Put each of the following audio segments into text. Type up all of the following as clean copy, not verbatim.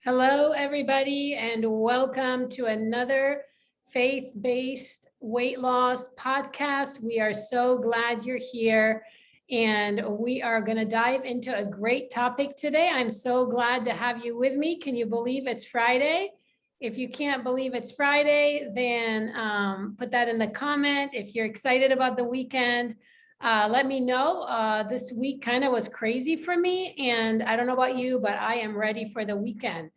Hello, everybody, and welcome to another faith-based weight loss podcast. We are so glad you're here, and we are going to dive into a great topic today. I'm so glad to have you with me. Can you believe it's Friday? If you can't believe it's Friday, then put that in the comment. If you're excited about the weekend, let me know. This week kind of was crazy for me, and I don't know about you, but I am ready for the weekend.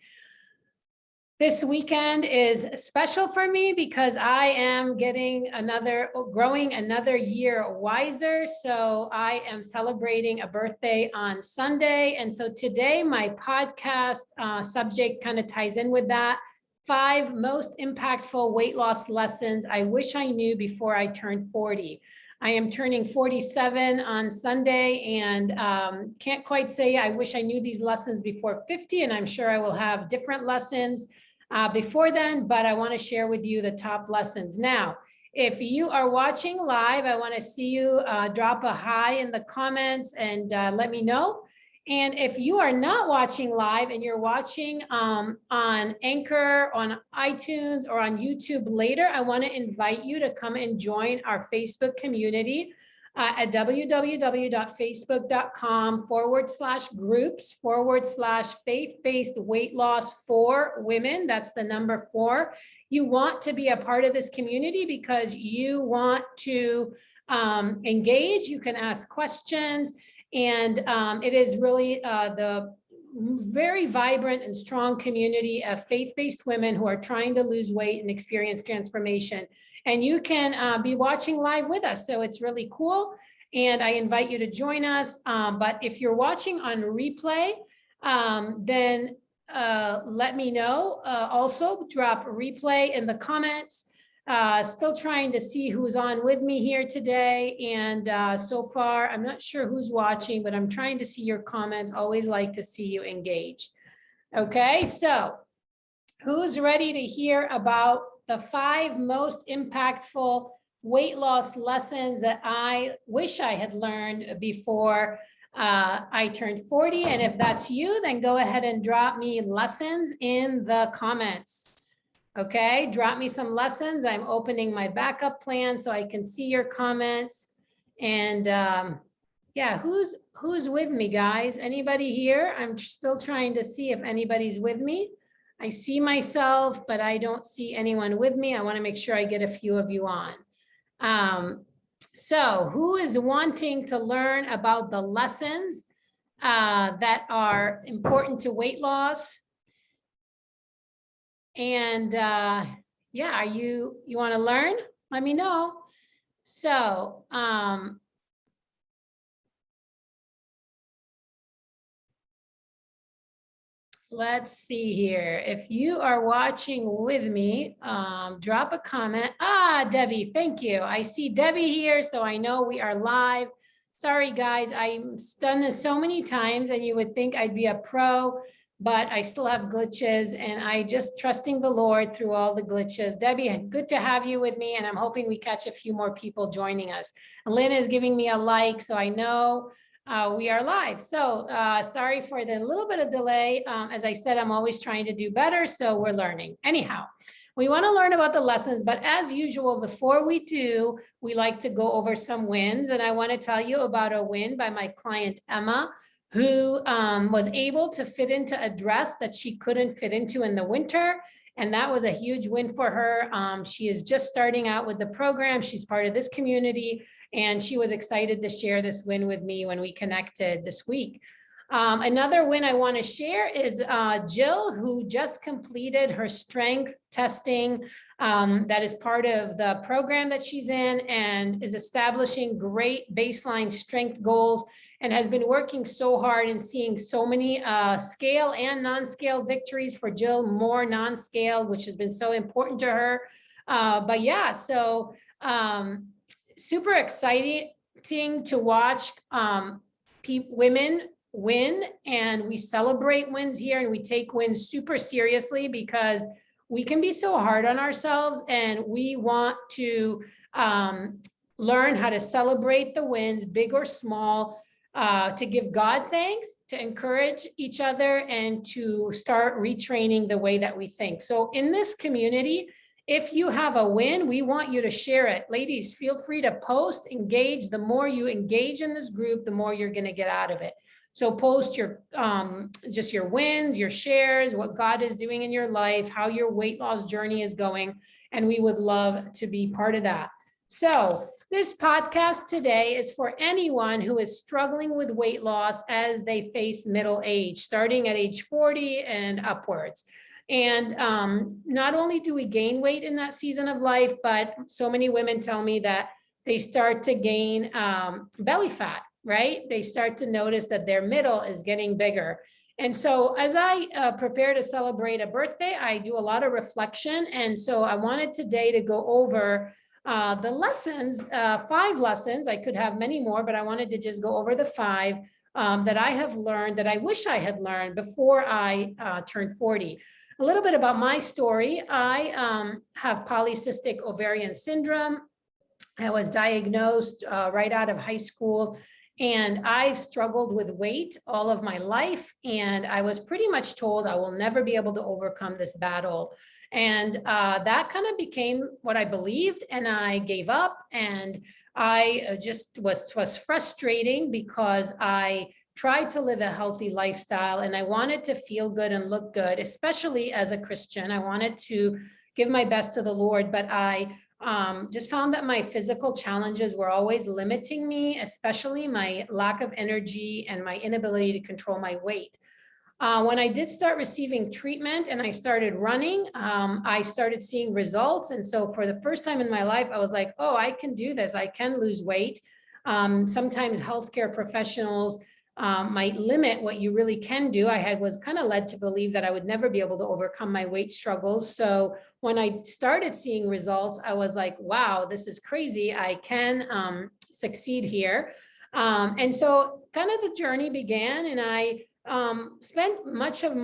This weekend is special for me because I am growing another year wiser. So I am celebrating a birthday on Sunday. And so today my podcast subject kind of ties in with that. 5 most impactful weight loss lessons I wish I knew before I turned 40. I am turning 47 on Sunday and can't quite say I wish I knew these lessons before 50, and I'm sure I will have different lessons before then, but I want to share with you the top lessons. Now, if you are watching live, I want to see you drop a hi in the comments and let me know. And if you are not watching live and you're watching on Anchor, on iTunes, or on YouTube later, I want to invite you to come and join our Facebook community at www.facebook.com/groups/faith-based weight loss for women. That's the number 4. You want to be a part of this community because you want to engage. You can ask questions. And it is really the very vibrant and strong community of faith-based women who are trying to lose weight and experience transformation. And you can be watching live with us. So it's really cool. And I invite you to join us. But if you're watching on replay, then let me know. Also, drop replay in the comments. Still trying to see who's on with me here today. And so far, I'm not sure who's watching, but I'm trying to see your comments. Always like to see you engaged. Okay, so who's ready to hear about the 5 most impactful weight loss lessons that I wish I had learned before I turned 40? And if that's you, then go ahead and drop me lessons in the comments. Okay, drop me some lessons. I'm opening my backup plan so I can see your comments. And yeah, who's with me, guys? Anybody here? I'm still trying to see if anybody's with me. I see myself, but I don't see anyone with me. I want to make sure I get a few of you on. So who is wanting to learn about the lessons that are important to weight loss? And yeah, you want to learn? Let me know. So let's see here. If you are watching with me, drop a comment. Debbie, thank you. I see Debbie here, so I know we are live. Sorry, guys, I've done this so many times and you would think I'd be a pro, but I still have glitches and I just trusting the Lord through all the glitches. Debbie, good to have you with me, and I'm hoping we catch a few more people joining us. Lynn is giving me a like, so I know we are live. So sorry for the little bit of delay. As I said, I'm always trying to do better, so we're learning. Anyhow, we want to learn about the lessons, but as usual, before we do, we like to go over some wins. And I want to tell you about a win by my client, Emma, who was able to fit into a dress that she couldn't fit into in the winter. And that was a huge win for her. She is just starting out with the program. She's part of this community, and she was excited to share this win with me when we connected this week. Another win I want to share is Jill, who just completed her strength testing that is part of the program that she's in, and is establishing great baseline strength goals, and has been working so hard and seeing so many scale and non-scale victories for Jill, more non-scale, which has been so important to her. But yeah, so super exciting to watch women win, and we celebrate wins here, and we take wins super seriously because we can be so hard on ourselves, and we want to learn how to celebrate the wins, big or small. to give God thanks, to encourage each other, and to start retraining the way that we think. So in this community, if you have a win, we want you to share it. Ladies, feel free to post, engage. The more you engage in this group, the more you're going to get out of it. So post your just your wins, your shares, what God is doing in your life, how your weight loss journey is going, and we would love to be part of that. So this podcast today is for anyone who is struggling with weight loss as they face middle age, starting at age 40 and upwards. And not only do we gain weight in that season of life, but so many women tell me that they start to gain belly fat, right? They start to notice that their middle is getting bigger. And so as I prepare to celebrate a birthday, I do a lot of reflection. And so I wanted today to go over the lessons, 5 lessons. I could have many more, but I wanted to just go over the 5 that I have learned, that I wish I had learned before I turned 40. A little bit about my story. I have polycystic ovarian syndrome. I was diagnosed right out of high school, and I've struggled with weight all of my life. And I was pretty much told I will never be able to overcome this battle. And that kind of became what I believed, and I gave up. And I just was frustrating because I tried to live a healthy lifestyle, and I wanted to feel good and look good, especially as a Christian. I wanted to give my best to the Lord, but I just found that my physical challenges were always limiting me, especially my lack of energy and my inability to control my weight. When I did start receiving treatment and I started running, I started seeing results. And so for the first time in my life, I was like, oh, I can do this. I can lose weight. Sometimes healthcare professionals might limit what you really can do. I was kind of led to believe that I would never be able to overcome my weight struggles. So when I started seeing results, I was like, wow, this is crazy. I can succeed here. And so kind of the journey began, and I spent much of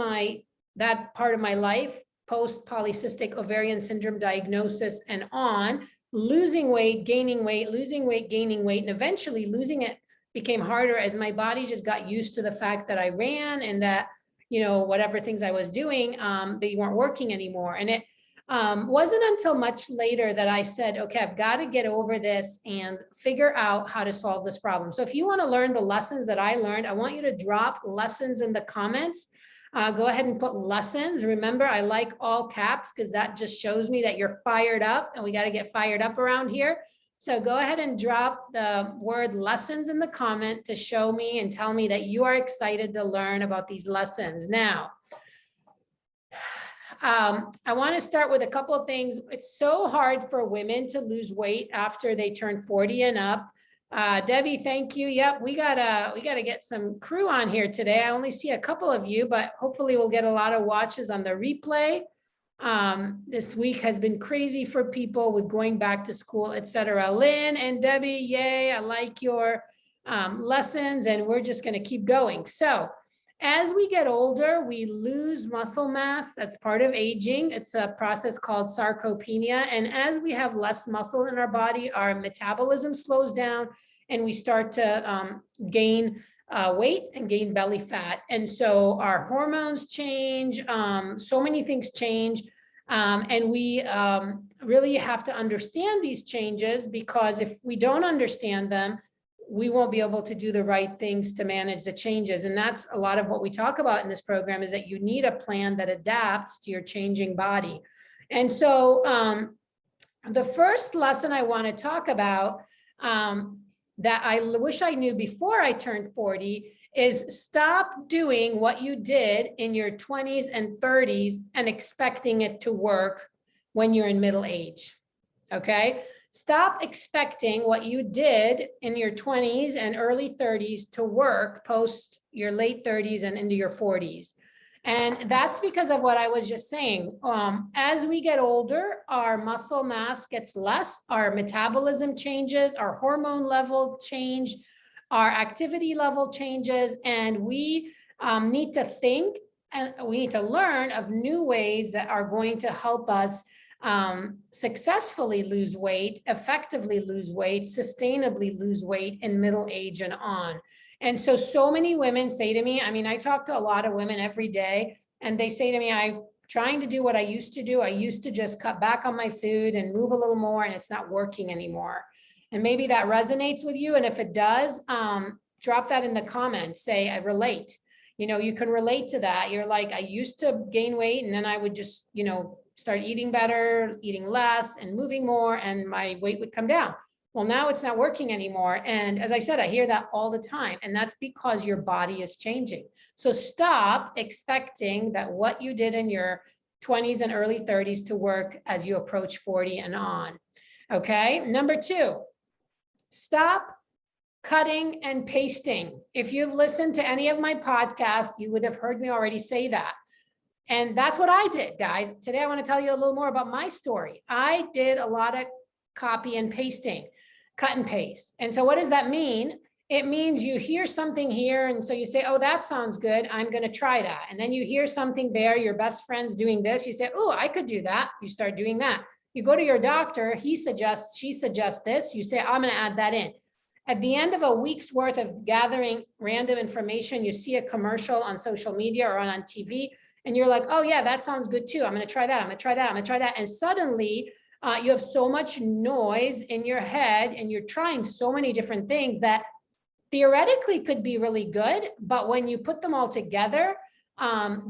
that part of my life post polycystic ovarian syndrome diagnosis and on losing weight, gaining weight, losing weight, gaining weight, and eventually losing it became harder as my body just got used to the fact that I ran and that, whatever things I was doing, they weren't working anymore. And it wasn't until much later that I said, okay, I've got to get over this and figure out how to solve this problem. So if you want to learn the lessons that I learned, I want you to drop lessons in the comments. Go ahead and put lessons. Remember, I like all caps because that just shows me that you're fired up, and we got to get fired up around here. So go ahead and drop the word lessons in the comment to show me and tell me that you are excited to learn about these lessons. Now, I want to start with a couple of things. It's so hard for women to lose weight after they turn 40 and up. Debbie, thank you. Yep, we gotta get some crew on here today. I only see a couple of you, but hopefully we'll get a lot of watches on the replay. This week has been crazy for people with going back to school, etc. Lynn and Debbie, yay, I like your lessons, and we're just going to keep going. So as we get older, we lose muscle mass. That's part of aging. It's a process called sarcopenia. And as we have less muscle in our body, our metabolism slows down, and we start to gain weight and gain belly fat. And so our hormones change, so many things change. And we really have to understand these changes, because if we don't understand them, we won't be able to do the right things to manage the changes. And that's a lot of what we talk about in this program, is that you need a plan that adapts to your changing body. And so the first lesson I want to talk about that I wish I knew before I turned 40 is stop doing what you did in your 20s and 30s and expecting it to work when you're in middle age. Okay? Stop expecting what you did in your 20s and early 30s to work post your late 30s and into your 40s. And that's because of what I was just saying. As we get older, our muscle mass gets less, our metabolism changes, our hormone level change, our activity level changes, and we need to think, and we need to learn of new ways that are going to help us successfully lose weight, effectively lose weight, sustainably lose weight in middle age and on. And so many women say to me, I mean, I talk to a lot of women every day, and they say to me, I'm trying to do what I used to do. I used to just cut back on my food and move a little more, and it's not working anymore. And maybe that resonates with you. And if it does, drop that in the comments, say, I relate. You know, you can relate to that. You're like, I used to gain weight, and then I would just, you know, start eating better, eating less and moving more, and my weight would come down. Well, now it's not working anymore. And as I said, I hear that all the time. And that's because your body is changing. So stop expecting that what you did in your 20s and early 30s to work as you approach 40 and on. Okay. Number 2, stop cutting and pasting. If you've listened to any of my podcasts, you would have heard me already say that. And that's what I did, guys. Today, I want to tell you a little more about my story. I did a lot of copy and pasting, cut and paste. And so what does that mean? It means you hear something here, and so you say, oh, that sounds good, I'm going to try that. And then you hear something there, your best friend's doing this, you say, oh, I could do that. You start doing that. You go to your doctor, he suggests, she suggests this, you say, I'm going to add that in. At the end of a week's worth of gathering random information, you see a commercial on social media or on TV, and you're like, oh yeah, that sounds good too. I'm going to try that. I'm going to try that. I'm going to try that. And suddenly you have so much noise in your head, and you're trying so many different things that theoretically could be really good, but when you put them all together,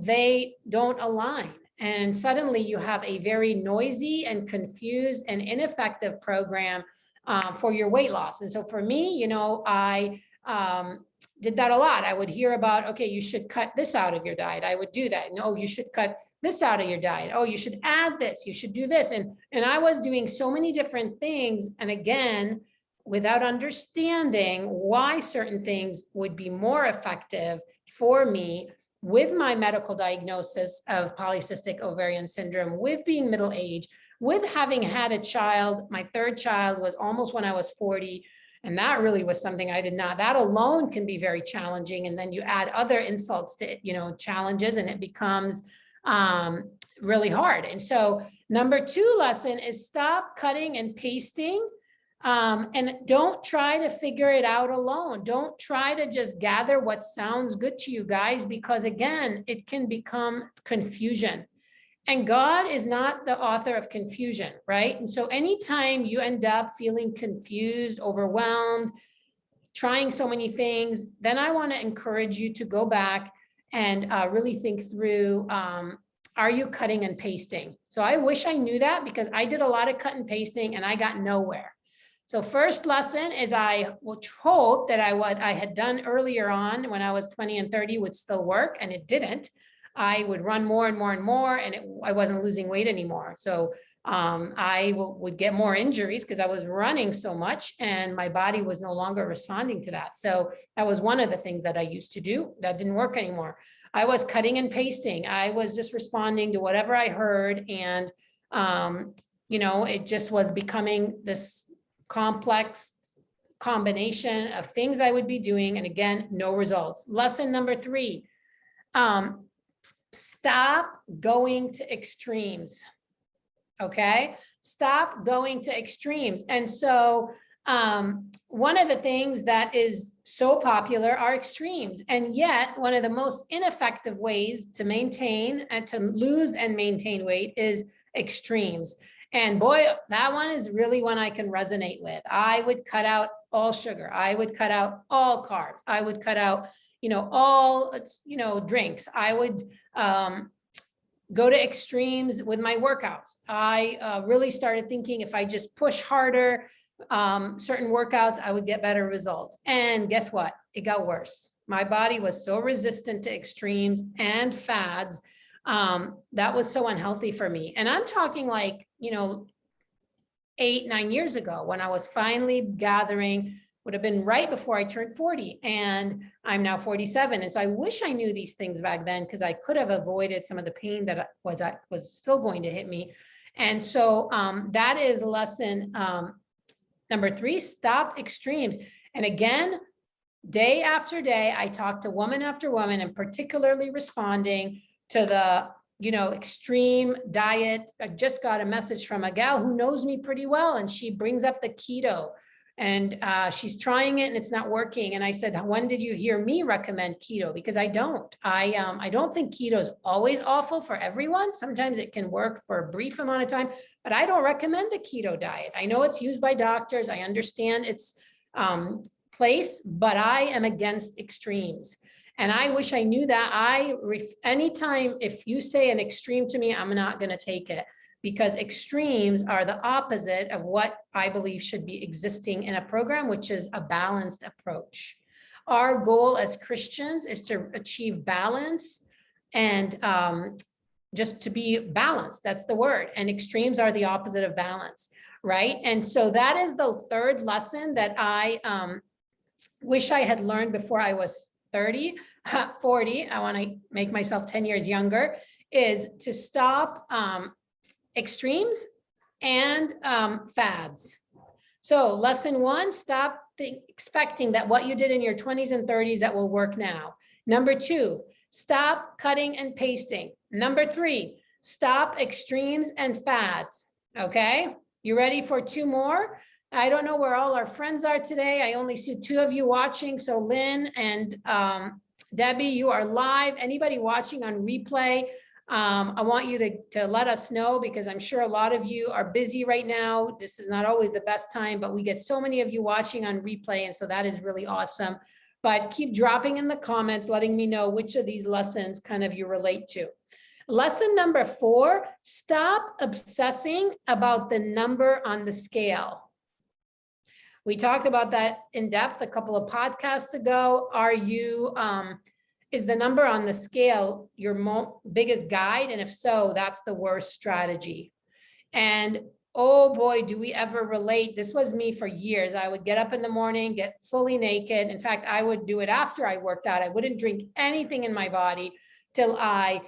they don't align. And suddenly you have a very noisy and confused and ineffective program for your weight loss. And so for me, you know, I did that a lot. I would hear about, okay, you should cut this out of your diet. I would do that. No, you should cut this out of your diet. Oh, you should add this. You should do this. And I was doing so many different things. And again, without understanding why certain things would be more effective for me with my medical diagnosis of polycystic ovarian syndrome, with being middle age, with having had a child. My 3rd child was almost when I was 40. And that really was something I did not, that alone can be very challenging. And then you add other insults to, you know, challenges, and it becomes really hard. And so number 2 lesson is stop cutting and pasting. And don't try to figure it out alone. Don't try to just gather what sounds good to you guys, because again, it can become confusion. And God is not the author of confusion, right? And so anytime you end up feeling confused, overwhelmed, trying so many things, then I want to encourage you to go back and really think through, are you cutting and pasting? So I wish I knew that, because I did a lot of cut and pasting and I got nowhere. So first lesson is, I will hope that what I had done earlier on when I was 20 and 30 would still work, and it didn't. I would run more and more and more, and I wasn't losing weight anymore. So I would get more injuries because I was running so much, and my body was no longer responding to that. So that was one of the things that I used to do that didn't work anymore. I was cutting and pasting. I was just responding to whatever I heard, and you know, it just was becoming this complex combination of things I would be doing, and again, no results. Lesson number 3. Stop going to extremes. Okay. Stop going to extremes. And so one of the things that is so popular are extremes. And yet one of the most ineffective ways to maintain and to lose and maintain weight is extremes. And boy, that one is really one I can resonate with. I would cut out all sugar. I would cut out all carbs. I would cut out, you know, all, you know, drinks. I would go to extremes with my workouts. I really started thinking if I just push harder, certain workouts, I would get better results. And guess what? It got worse. My body was so resistant to extremes and fads. That was so unhealthy for me. And I'm talking like, you know, 8-9 years ago, when I was finally gathering, would have been right before I turned 40, and I'm now 47. And so I wish I knew these things back then, because I could have avoided some of the pain that was still going to hit me. And so that is lesson number 3, stop extremes. And again, day after day, I talk to woman after woman, and particularly responding to the, you know, extreme diet. I just got a message from a gal who knows me pretty well, and she brings up the keto. and she's trying it and it's not working. And I said, when did you hear me recommend keto? Because I don't. I don't think keto is always awful for everyone. Sometimes it can work for a brief amount of time, but I don't recommend the keto diet. I know it's used by doctors. I understand its place, but I am against extremes. And I wish I knew that. Anytime if you say an extreme to me, I'm not going to take it, because extremes are the opposite of what I believe should be existing in a program, which is a balanced approach. Our goal as Christians is to achieve balance and just to be balanced. That's the word. And extremes are the opposite of balance, right? And so that is the third lesson that I wish I had learned before I was 30, 40. I want to make myself 10 years younger, is to stop extremes and fads. So lesson one, stop expecting that what you did in your 20s and 30s that will work now. Number two, stop cutting and pasting. Number three, stop extremes and fads. Okay, you ready for two more? I don't know where all our friends are today. I only see two of you watching. So Lynn and Debbie, you are live. Anybody watching on replay, I want you to let us know, because I'm sure a lot of you are busy right now. This is not always the best time, but we get so many of you watching on replay. And so that is really awesome. But keep dropping in the comments, letting me know which of these lessons kind of you relate to. Lesson number 4, stop obsessing about the number on the scale. We talked about that in depth a couple of podcasts ago. Is the number on the scale your biggest guide? And if so, that's the worst strategy. And oh boy, do we ever relate. This was me for years. I would get up in the morning, get fully naked. In fact, I would do it after I worked out. I wouldn't drink anything in my body till I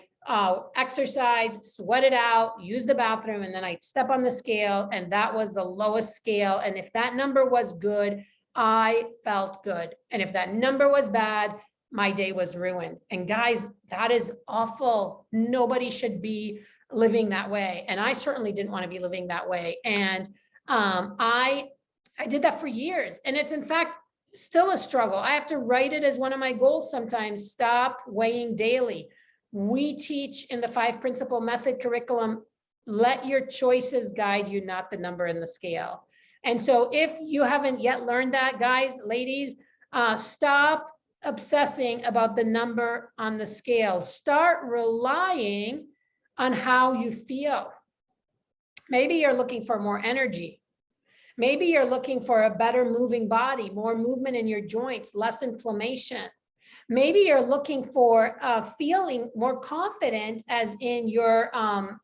exercise, sweat it out, use the bathroom, and then I'd step on the scale, and that was the lowest scale. And if that number was good, I felt good. And if that number was bad, my day was ruined. And guys, that is awful. Nobody should be living that way. And I certainly didn't want to be living that way. And I did that for years. And it's in fact still a struggle. I have to write it as one of my goals sometimes. Stop weighing daily. We teach in the 5 principle method curriculum, let your choices guide you, not the number in the scale. And so if you haven't yet learned that, guys, ladies, stop obsessing about the number on the scale. Start relying on how you feel. Maybe you're looking for more energy. Maybe you're looking for a better moving body, more movement in your joints, less inflammation. Maybe you're looking for feeling more confident, as in your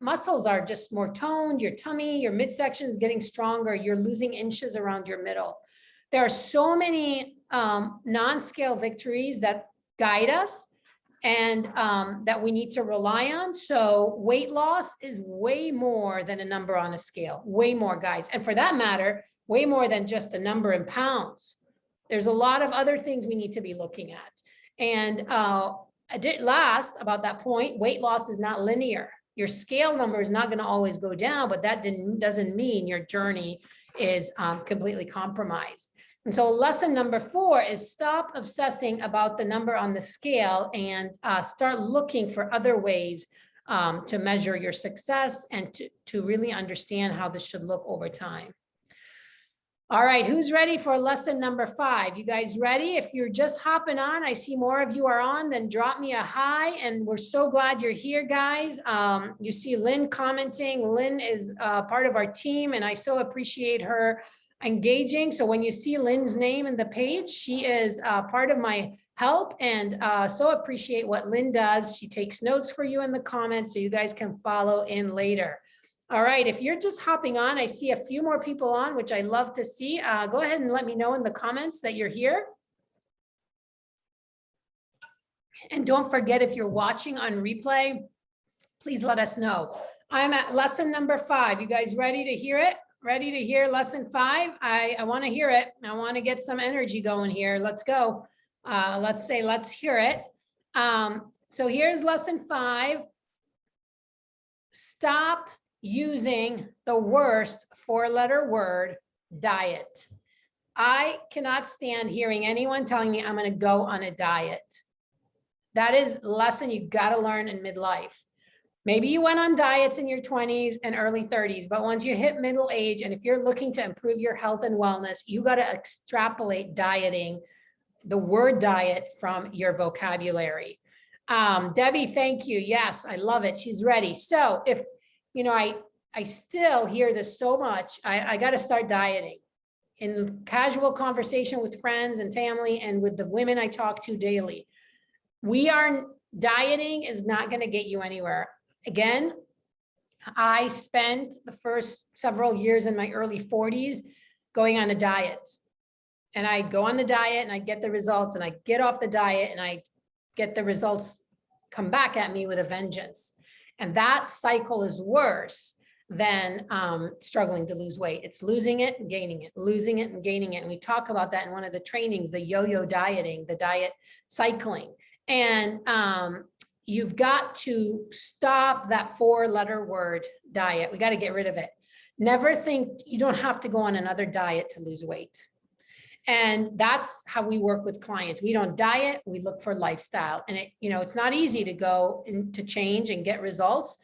muscles are just more toned, your tummy, your midsection is getting stronger, you're losing inches around your middle. There are so many non-scale victories that guide us and that we need to rely on. So weight loss is way more than a number on a scale, way more, guys. And for that matter, way more than just a number in pounds. There's a lot of other things we need to be looking at. And last about that point, weight loss is not linear. Your scale number is not going to always go down, but that doesn't mean your journey is completely compromised. And so lesson number 4 is stop obsessing about the number on the scale and start looking for other ways to measure your success and to really understand how this should look over time. All right, who's ready for lesson number 5? You guys ready? If you're just hopping on, I see more of you are on, then drop me a hi. And we're so glad you're here, guys. You see Lynn commenting. Lynn is part of our team, and I so appreciate her engaging. So when you see Lynn's name in the page, she is part of my help, and so appreciate what Lynn does. She takes notes for you in the comments so you guys can follow in later. All right, if you're just hopping on, I see a few more people on, which I love to see. Go ahead and let me know in the comments that you're here. And don't forget, if you're watching on replay, please let us know. I'm at lesson number 5. You guys ready to hear it? Ready to hear lesson 5? I want to hear it. I want to get some energy going here. Let's go. Let's hear it. So here's lesson 5. Stop using the worst 4-letter word, diet. I cannot stand hearing anyone telling me I'm going to go on a diet. That is a lesson you got to learn in midlife. Maybe you went on diets in your 20s and early 30s, but once you hit middle age, and if you're looking to improve your health and wellness, you got to extrapolate dieting, the word diet, from your vocabulary. Debbie, thank you. Yes, I love it. She's ready. So if, you know, I still hear this so much, I got to start dieting. In casual conversation with friends and family and with the women I talk to daily, dieting is not going to get you anywhere. Again, I spent the first several years in my early 40s going on a diet, and I'd go on the diet and I'd get the results, and I'd get off the diet and I'd get the results come back at me with a vengeance. And that cycle is worse than struggling to lose weight. It's losing it and gaining it, losing it and gaining it. And we talk about that in one of the trainings, the yo-yo dieting, the diet cycling. And you've got to stop that 4-letter word diet. We got to get rid of it. Never think you don't have to go on another diet to lose weight. And that's how we work with clients. We don't diet, we look for lifestyle. And it's not easy to go into change and get results.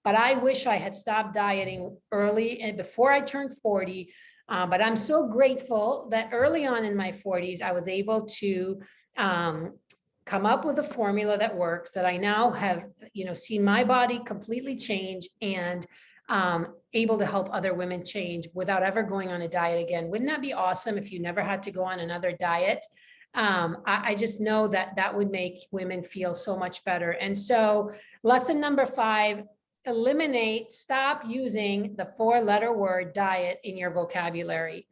But I wish I had stopped dieting early and before I turned 40. But I'm so grateful that early on in my 40s, I was able to come up with a formula that works, that I now have, seen my body completely change, and able to help other women change without ever going on a diet again. Wouldn't that be awesome if you never had to go on another diet? I just know that would make women feel so much better. And so lesson number 5, stop using the 4-letter word diet in your vocabulary.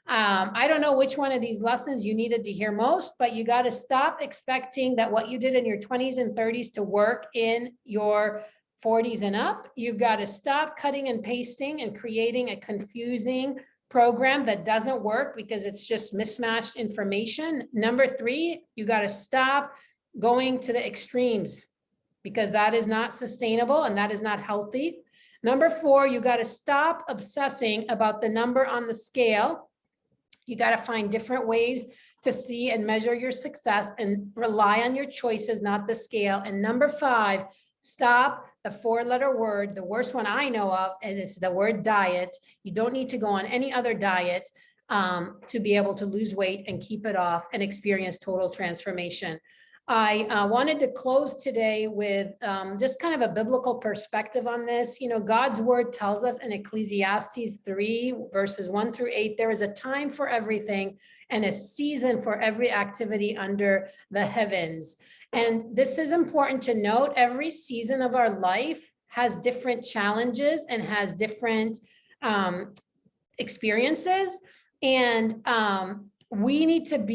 I don't know which one of these lessons you needed to hear most, but you got to stop expecting that what you did in your 20s and 30s to work in your 40s and up. You've got to stop cutting and pasting and creating a confusing program that doesn't work because it's just mismatched information. Number 3, you got to stop going to the extremes, because that is not sustainable and that is not healthy. Number 4, you got to stop obsessing about the number on the scale. You got to find different ways to see and measure your success and rely on your choices, not the scale. And number 5, stop the 4-letter word, the worst one I know of, and it's the word diet. You don't need to go on any other diet to be able to lose weight and keep it off and experience total transformation. I wanted to close today with just kind of a biblical perspective on this. God's word tells us in Ecclesiastes 3, verses 1 through 8, there is a time for everything and a season for every activity under the heavens. And this is important to note. Every season of our life has different challenges and has different experiences. And we need to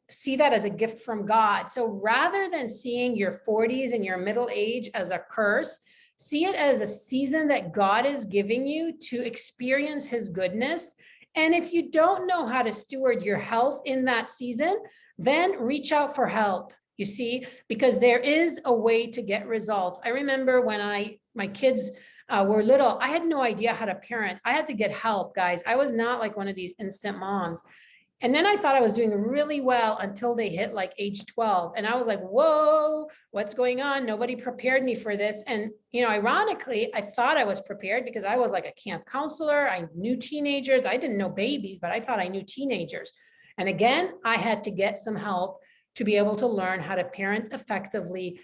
see that as a gift from God. So rather than seeing your 40s and your middle age as a curse, see it as a season that God is giving you to experience his goodness. And if you don't know how to steward your health in that season, then reach out for help, you see, because there is a way to get results. I remember when my kids were little, I had no idea how to parent. I had to get help, guys. I was not like one of these instant moms. And then I thought I was doing really well until they hit like age 12. And I was like, whoa, what's going on? Nobody prepared me for this. And, ironically, I thought I was prepared because I was like a camp counselor. I knew teenagers. I didn't know babies, but I thought I knew teenagers. And again, I had to get some help to be able to learn how to parent effectively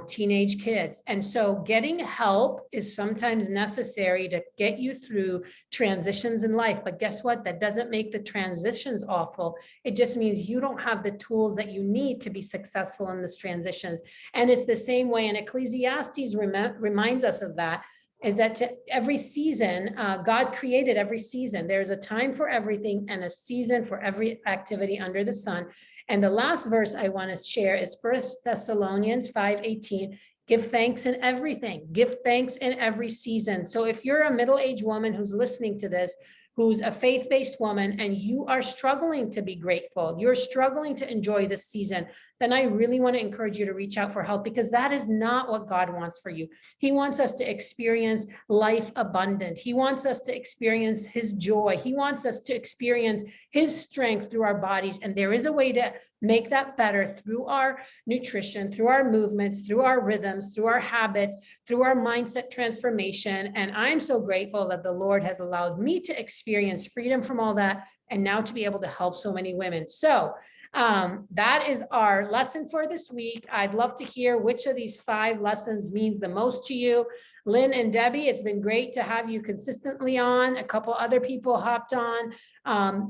teenage kids. And so getting help is sometimes necessary to get you through transitions in life. But guess what? That doesn't make the transitions awful. It just means you don't have the tools that you need to be successful in these transitions. And it's the same way, and Ecclesiastes reminds us of that, is that to every season, God created every season. There's a time for everything and a season for every activity under the sun. And the last verse I want to share is 1 Thessalonians 5:18. Give thanks in everything. Give thanks in every season. So if you're a middle-aged woman who's listening to this, who's a faith-based woman, and you are struggling to be grateful, you're struggling to enjoy this season, then I really want to encourage you to reach out for help, because that is not what God wants for you. He wants us to experience life abundant. He wants us to experience his joy. He wants us to experience his strength through our bodies. And there is a way to make that better through our nutrition, through our movements, through our rhythms, through our habits, through our mindset transformation. And I'm so grateful that the Lord has allowed me to experience freedom from all that, and now to be able to help so many women. So that is our lesson for this week. I'd love to hear which of these 5 lessons means the most to you. Lynn and Debbie, it's been great to have you consistently on. A couple other people hopped on.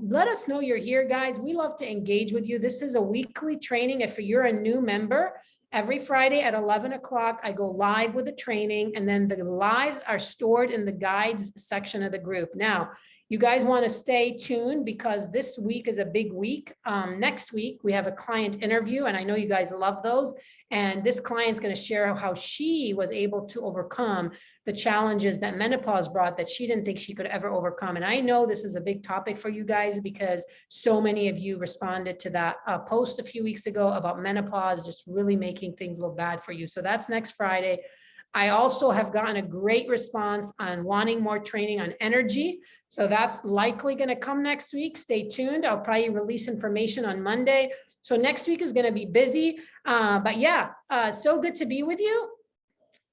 Let us know you're here, guys. We love to engage with you. This is a weekly training. If you're a new member, every Friday at 11 o'clock, I go live with a training, and then the lives are stored in the guides section of the group. Now, you guys want to stay tuned, because this week is a big week. Next week, we have a client interview, and I know you guys love those. And this client's going to share how she was able to overcome the challenges that menopause brought that she didn't think she could ever overcome. And I know this is a big topic for you guys, because so many of you responded to that post a few weeks ago about menopause just really making things look bad for you. So that's next Friday. I also have gotten a great response on wanting more training on energy. So that's likely going to come next week. Stay tuned. I'll probably release information on Monday. So next week is going to be busy. But yeah, so good to be with you.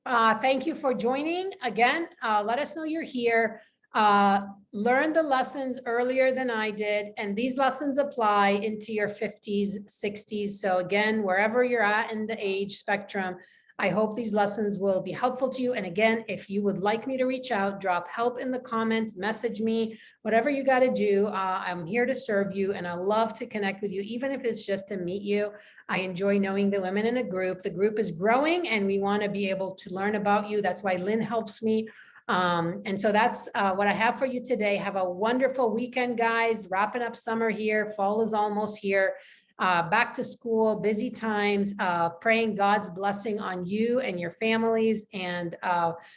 Thank you for joining again. Let us know you're here. Learn the lessons earlier than I did, and these lessons apply into your 50s, 60s. So again, wherever you're at in the age spectrum, I hope these lessons will be helpful to you. And again, if you would like me to reach out, drop help in the comments, message me, whatever you got to do. I'm here to serve you, and I love to connect with you, even if it's just to meet you. I enjoy knowing the women in a group. The group is growing, and we want to be able to learn about you. That's why Lynn helps me. And so that's what I have for you today. Have a wonderful weekend, guys. Wrapping up summer here. Fall is almost here. Back to school, busy times, praying God's blessing on you and your families. And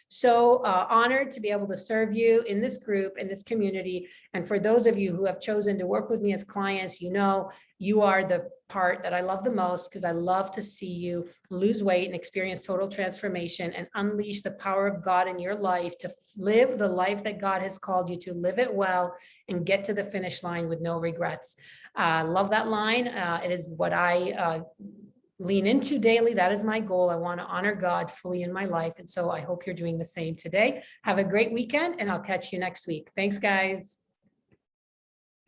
so honored to be able to serve you in this group, in this community. And for those of you who have chosen to work with me as clients, you know, you are the part that I love the most, because I love to see you lose weight and experience total transformation and unleash the power of God in your life to live the life that God has called you to, live it well, and get to the finish line with no regrets. Love that line. It is what I lean into daily. That is my goal. I want to honor God fully in my life. And so I hope you're doing the same today. Have a great weekend, and I'll catch you next week. Thanks, guys.